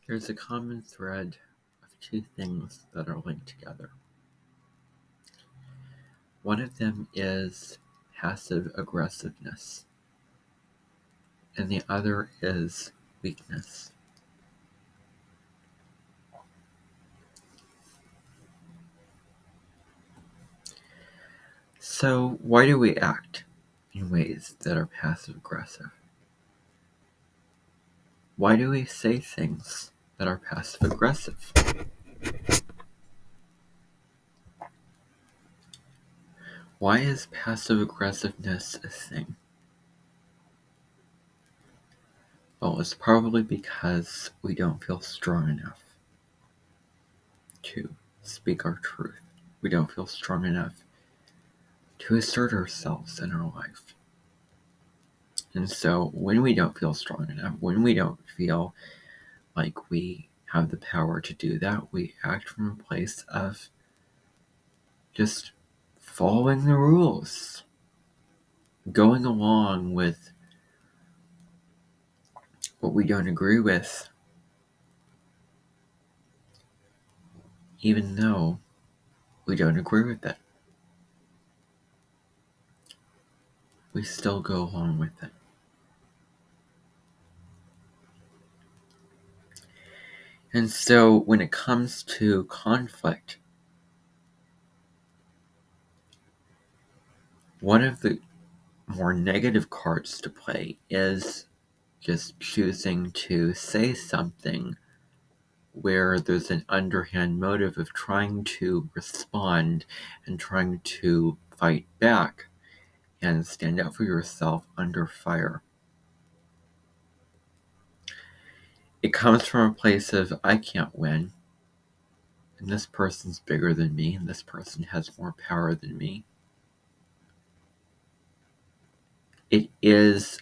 There's a common thread of two things that are linked together. One of them is passive aggressiveness, and the other is weakness. So, why do we act in ways that are passive aggressive? Why do we say things that are passive aggressive? Why is passive aggressiveness a thing? Well, it's probably because we don't feel strong enough to speak our truth. We don't feel strong enough to assert ourselves in our life. And so when we don't feel strong enough, when we don't feel like we have the power to do that, we act from a place of just following the rules, going along with what we don't agree with, even though we don't agree with it. We still go along with it. And so when it comes to conflict, one of the more negative cards to play is just choosing to say something where there's an underhand motive of trying to respond and trying to fight back and stand up for yourself under fire. It comes from a place of, I can't win, and this person's bigger than me, and this person has more power than me. It is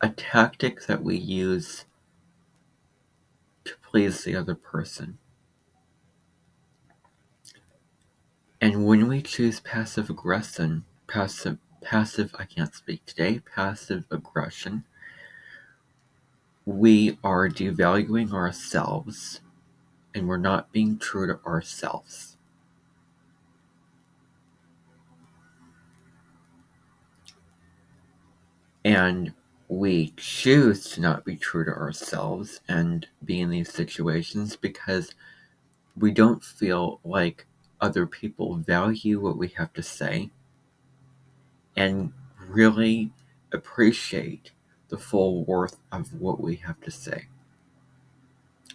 a tactic that we use to please the other person. And when we choose passive aggression, passive aggression, we are devaluing ourselves and we're not being true to ourselves. And we choose to not be true to ourselves and be in these situations because we don't feel like other people value what we have to say and really appreciate the full worth of what we have to say.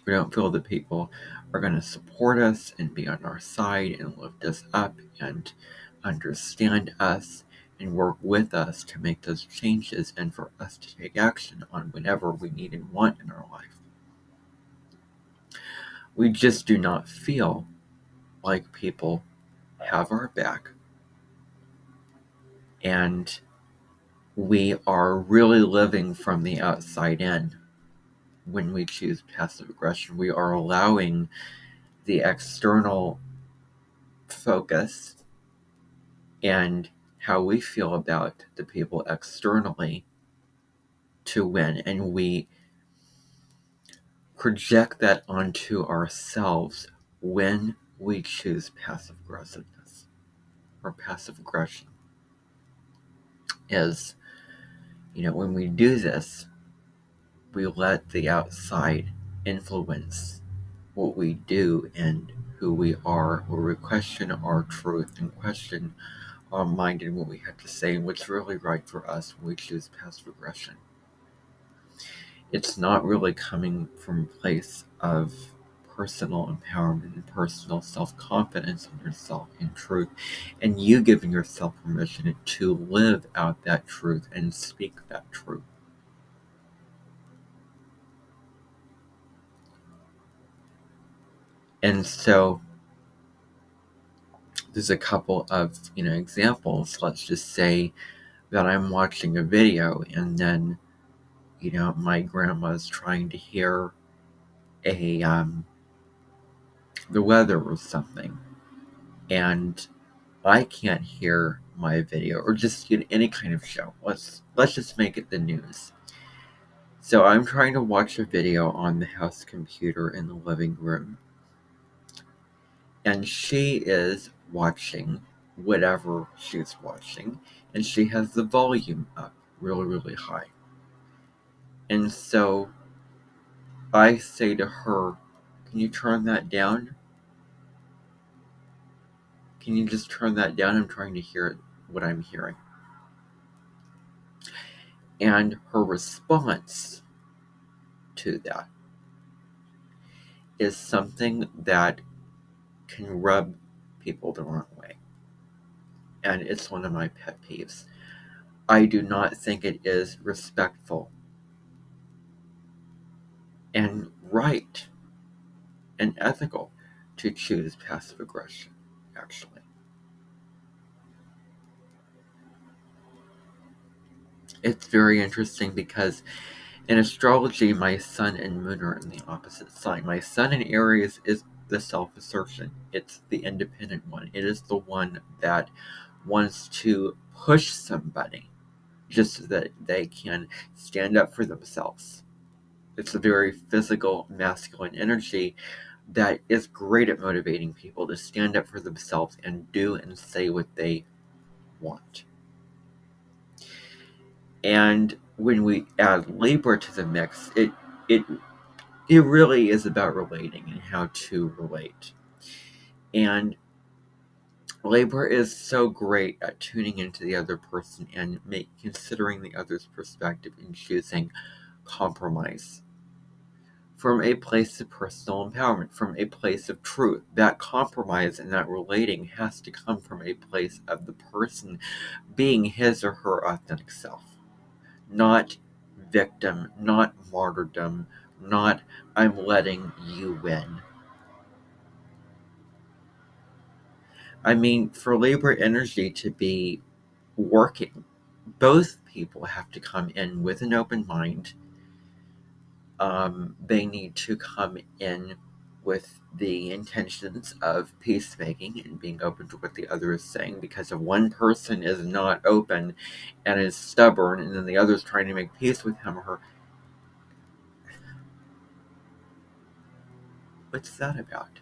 We don't feel that people are going to support us and be on our side and lift us up and understand us and work with us to make those changes and for us to take action on whatever we need and want in our life. We just do not feel like people have our back, and we are really living from the outside in. When we choose passive aggression, we are allowing the external focus and how we feel about the people externally to win, and we project that onto ourselves when we choose passive aggressiveness or passive aggression. Is, when we do this, we let the outside influence what we do and who we are, where we question our truth and question our mind and what we have to say and what's really right for us when we choose passive aggression. It's not really coming from a place of personal empowerment and personal self-confidence in yourself and truth, and you giving yourself permission to live out that truth and speak that truth. And so there's a couple of examples. Let's just say that I'm watching a video and then my grandma's trying to hear the weather or something, and I can't hear my video, or just any kind of show. Let's just make it the news. So I'm trying to watch a video on the house computer in the living room, and she is watching whatever she's watching, and she has the volume up really, really high. And so I say to her, "Can you turn that down? Can you just turn that down? I'm trying to hear what I'm hearing." And her response to that is something that can rub people the wrong way. And it's one of my pet peeves. I do not think it is respectful and right and ethical to choose passive aggression, actually. It's very interesting because in astrology, my sun and moon are in the opposite sign. My sun in Aries is the self-assertion. It's the independent one. It is the one that wants to push somebody just so that they can stand up for themselves. It's a very physical, masculine energy that is great at motivating people to stand up for themselves and do and say what they want. And when we add Libra to the mix, it it really is about relating and how to relate. And Libra is so great at tuning into the other person and considering the other's perspective and choosing compromise from a place of personal empowerment, from a place of truth. That compromise and that relating has to come from a place of the person being his or her authentic self, not victim, not martyrdom, not "I'm letting you win." I mean, for Libra energy to be working, both people have to come in with an open mind. They need to come in with the intentions of peacemaking and being open to what the other is saying, because if one person is not open and is stubborn and then the other is trying to make peace with him or her, what's that about?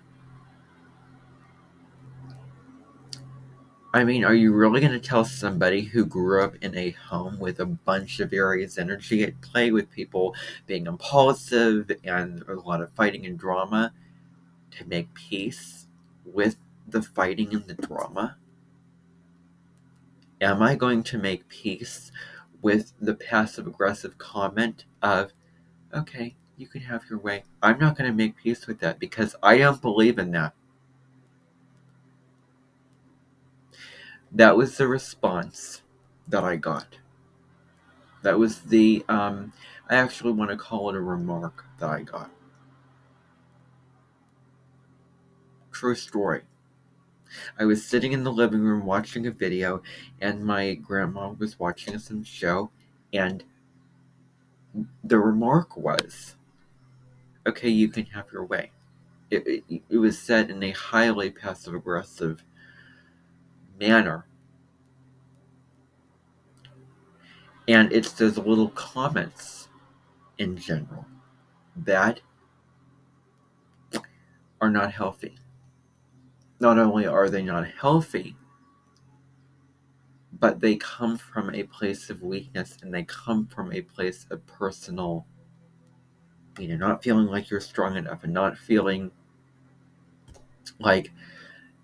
I mean, are you really going to tell somebody who grew up in a home with a bunch of Aries energy at play, with people being impulsive and a lot of fighting and drama, to make peace with the fighting and the drama? Am I going to make peace with the passive aggressive comment of, "Okay, you can have your way"? I'm not going to make peace with that because I don't believe in that. That was the response that I got. That was I actually want to call it a remark that I got. True story. I was sitting in the living room watching a video, and my grandma was watching some show, and the remark was, "Okay, you can have your way." It was said in a highly passive aggressive manner, and it's those little comments in general that are not healthy. Not only are they not healthy, but they come from a place of weakness, and they come from a place of personal, not feeling like you're strong enough and not feeling like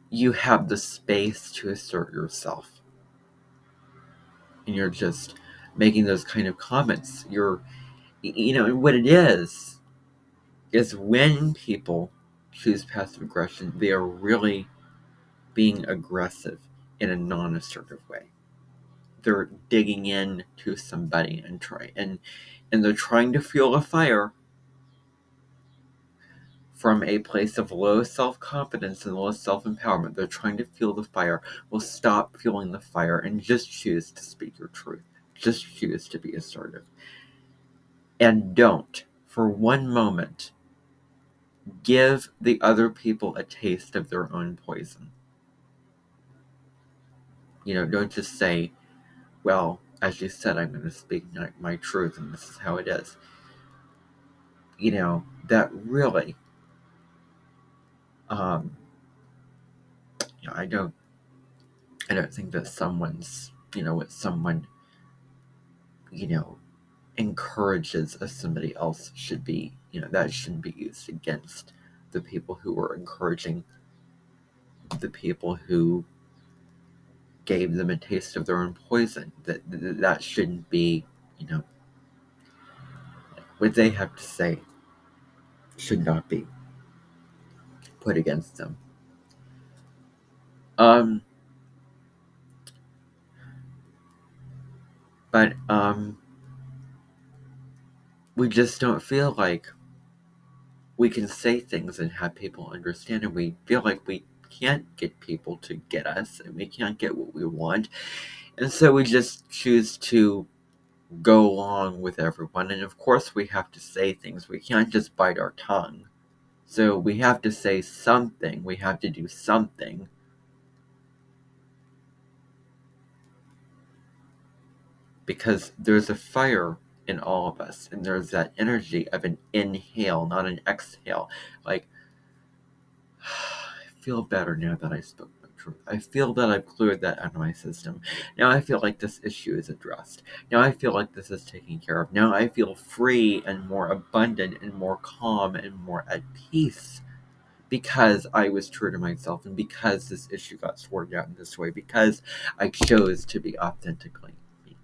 you have the space to assert yourself. And you're just making those kind of comments. And what it is when people choose passive aggression, they are really being aggressive in a non-assertive way. They're digging in to somebody and they're trying to fuel a fire from a place of low self-confidence and low self-empowerment. They're trying to fuel the fire. Well, stop fueling the fire and just choose to speak your truth. Just choose to be assertive. And don't, for one moment, give the other people a taste of their own poison. Don't just say, "Well, as you said, I'm going to speak my truth and this is how it is." that really, um, I don't think that what someone, you know, encourages as somebody else should be, that shouldn't be used against the people who are encouraging the people who gave them a taste of their own poison. That shouldn't be, what they have to say should not be put against them. Um, but we just don't feel like we can say things and have people understand, and we feel like we can't get people to get us, and we can't get what we want, and so we just choose to go along with everyone. And of course we have to say things. We can't just bite our tongue. So we have to say something. We have to do something. Because there's a fire in all of us. And there's that energy of an inhale, not an exhale. Like, I feel better now that I spoke my truth. I feel that I've cleared that out of my system. Now I feel like this issue is addressed. Now I feel like this is taken care of. Now I feel free and more abundant and more calm and more at peace because I was true to myself and because this issue got sorted out in this way, because I chose to be authentically me.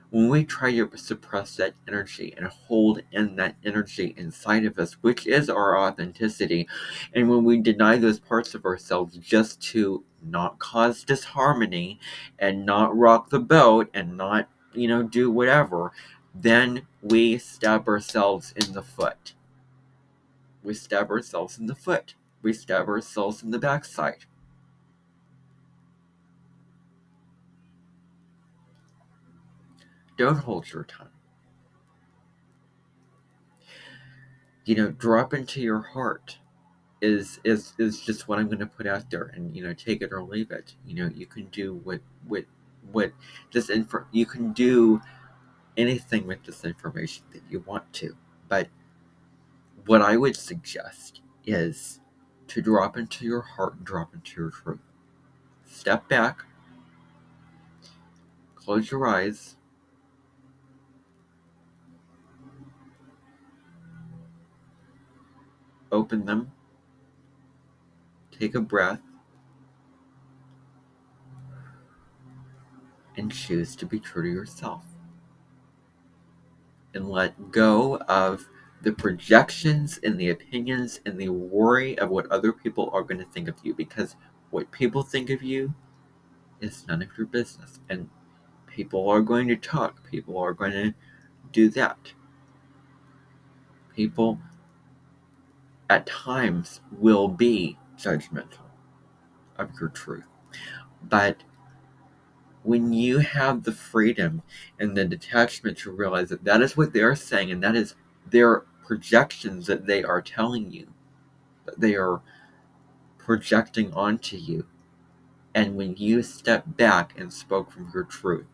When we try to suppress that energy and hold in that energy inside of us, which is our authenticity, and when we deny those parts of ourselves just to not cause disharmony and not rock the boat and not, do whatever, then we stab ourselves in the foot. We stab ourselves in the foot. We stab ourselves in the backside. Don't hold your tongue. Drop into your heart is just what I'm going to put out there, and take it or leave it. You can do what you can do anything with this information that you want to, but what I would suggest is to drop into your heart and drop into your truth. Step back, close your eyes, open them, take a breath, and choose to be true to yourself. And let go of the projections and the opinions and the worry of what other people are going to think of you, because what people think of you is none of your business. And people are going to talk. People are going to do that. People at times will be judgmental of your truth. But when you have the freedom and the detachment to realize that that is what they're saying, and that is their projections that they are telling you, that they are projecting onto you, and when you step back and spoke from your truth,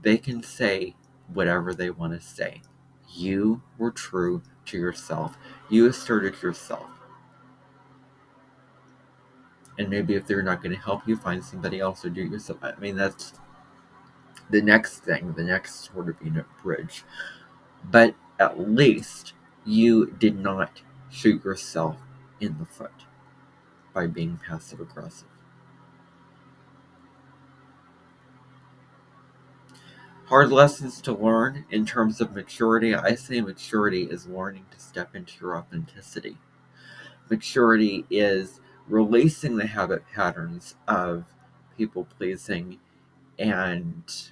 they can say whatever they want to say. You were true to yourself. You asserted yourself. And maybe if they're not going to help you, find somebody else or do it yourself. I mean, that's the next thing, the next sort of bridge. But at least you did not shoot yourself in the foot by being passive aggressive. Hard lessons to learn in terms of maturity. I say maturity is learning to step into your authenticity. Maturity is releasing the habit patterns of people pleasing and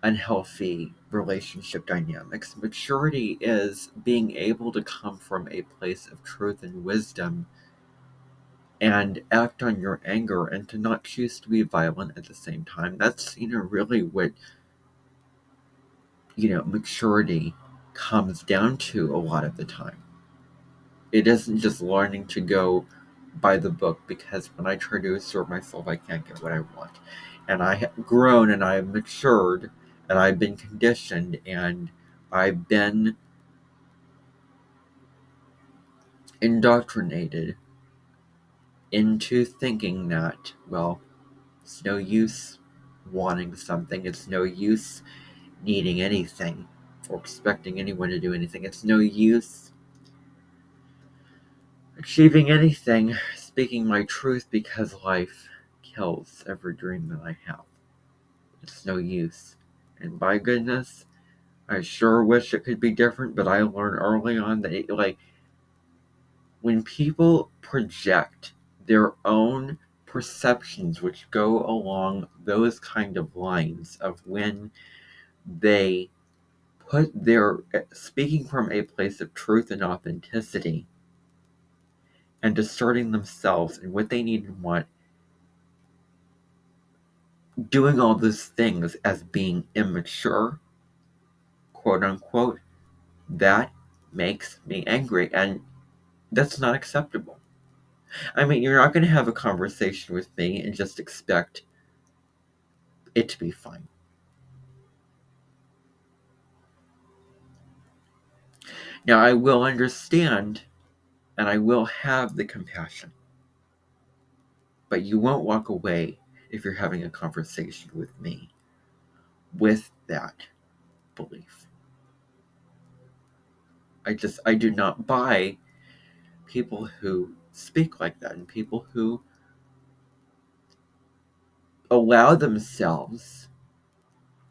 unhealthy relationship dynamics. Maturity is being able to come from a place of truth and wisdom and act on your anger and to not choose to be violent at the same time. That's, really what, maturity comes down to a lot of the time. It isn't just learning to go by the book, because when I try to assert myself, I can't get what I want. And I have grown and I have matured And I've been conditioned, and I've been indoctrinated into thinking that, well, it's no use wanting something, it's no use needing anything or expecting anyone to do anything, it's no use achieving anything, speaking my truth, because life kills every dream that I have. It's no use. And by goodness, I sure wish it could be different, but I learned early on that, when people project their own perceptions which go along those kind of lines of when they put their speaking from a place of truth and authenticity and asserting themselves and what they need and want, doing all those things as being immature, quote unquote, that makes me angry, and that's not acceptable. I mean, you're not going to have a conversation with me and just expect it to be fine. Now, I will understand and I will have the compassion, but you won't walk away if you're having a conversation with me with that belief. I do not buy people who speak like that and people who allow themselves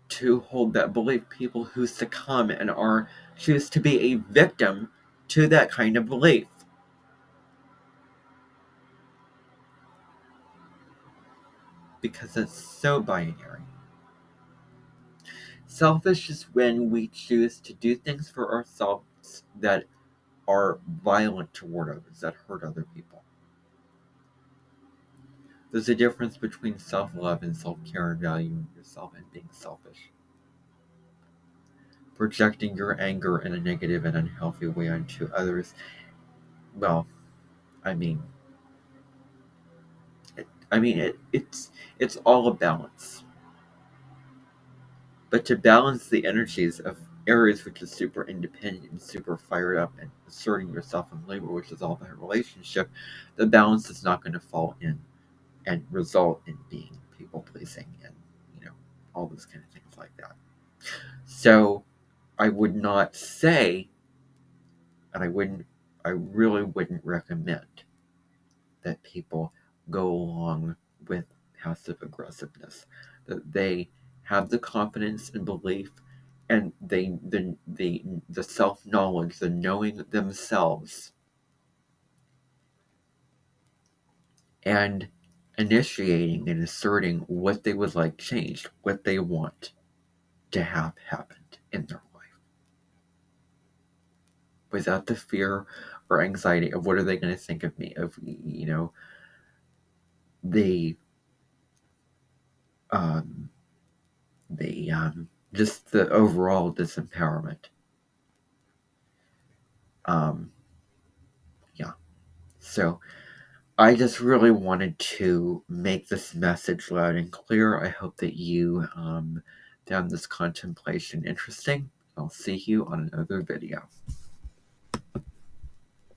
to hold that belief, people who succumb and are choose to be a victim to that kind of belief. Because it's so binary. Selfish is when we choose to do things for ourselves that are violent toward others, that hurt other people. There's a difference between self-love and self-care and valuing yourself and being selfish. Projecting your anger in a negative and unhealthy way onto others, well, I mean, it's all a balance. But to balance the energies of Aries, which is super independent and super fired up and asserting yourself, in Libra, which is all about relationship, the balance is not going to fall in and result in being people pleasing and all those kind of things like that. So I would not say, and I really wouldn't recommend that people go along with passive aggressiveness. That they have the confidence and belief and the self-knowledge, the knowing themselves, and initiating and asserting what they would like changed, what they want to have happened in their life, without the fear or anxiety of what are they going to think of me, of the um the just the overall disempowerment. um yeah, so I just really wanted to make this message loud and clear. I hope that you found this contemplation interesting. I'll see you on another video.